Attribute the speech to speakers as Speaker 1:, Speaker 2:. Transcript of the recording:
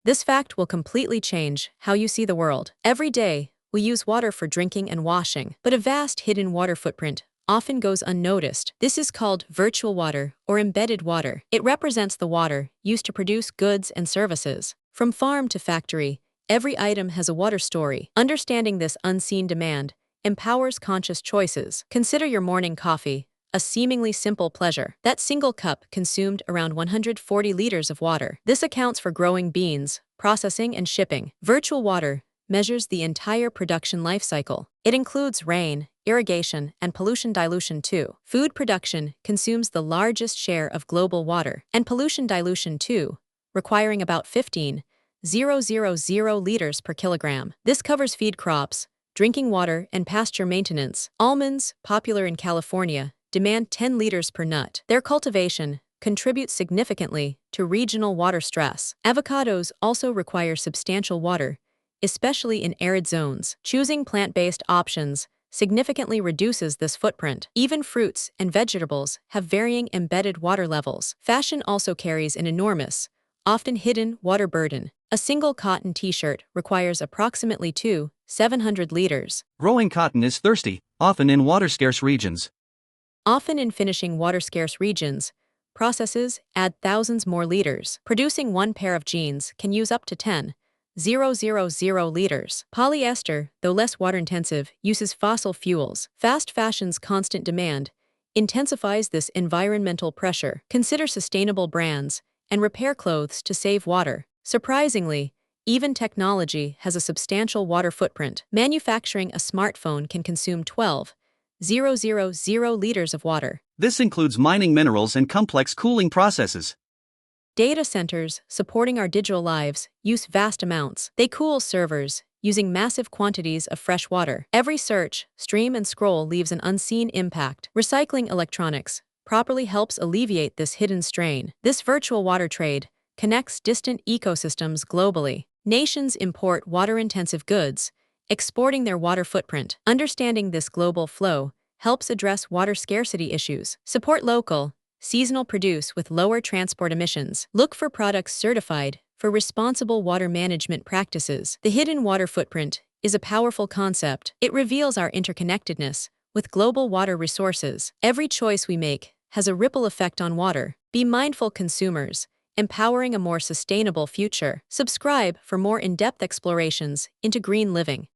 Speaker 1: This fact will completely change how you see the world. Every day, we use water for drinking and washing, but a vast hidden water footprint often goes unnoticed. This is called virtual water or embedded water. It represents the water used to produce goods and services. From farm to factory, every item has a water story. Understanding this unseen demand empowers conscious choices. Consider your morning coffee, a seemingly simple pleasure. That single cup consumed around 140 liters of water. This accounts for growing beans, processing, and shipping. Virtual water measures the entire production life cycle. It includes rain, irrigation, and pollution dilution too. Food production consumes the largest share of global water, and pollution dilution too, requiring about 15,000 liters per kilogram. This covers feed crops, drinking water, and pasture maintenance. Almonds, popular in California, demand 10 liters per nut. Their cultivation contributes significantly to regional water stress. Avocados also require substantial water, especially in arid zones. Choosing plant-based options significantly reduces this footprint. Even fruits and vegetables have varying embedded water levels. Fashion also carries an enormous, often hidden water burden. A single cotton t-shirt requires approximately 700 liters.
Speaker 2: Growing cotton is thirsty, often in water-scarce regions.
Speaker 1: Often in finishing water-scarce regions, processes add thousands more liters. Producing one pair of jeans can use up to 10,000 liters. Polyester, though less water-intensive, uses fossil fuels. Fast fashion's constant demand intensifies this environmental pressure. Consider sustainable brands and repair clothes to save water. Surprisingly, even technology has a substantial water footprint. Manufacturing a smartphone can consume 12,000 liters of water.
Speaker 2: This includes mining minerals and complex cooling processes.
Speaker 1: Data centers supporting our digital lives use vast amounts. They cool servers using massive quantities of fresh water. Every search, stream, and scroll leaves an unseen impact. Recycling electronics properly helps alleviate this hidden strain. This virtual water trade connects distant ecosystems globally. Nations import water-intensive goods, exporting their water footprint. Understanding this global flow helps address water scarcity issues. Support local, seasonal produce with lower transport emissions. Look for products certified for responsible water management practices. The hidden water footprint is a powerful concept. It reveals our interconnectedness with global water resources. Every choice we make has a ripple effect on water. Be mindful consumers, empowering a more sustainable future. Subscribe for more in-depth explorations into green living.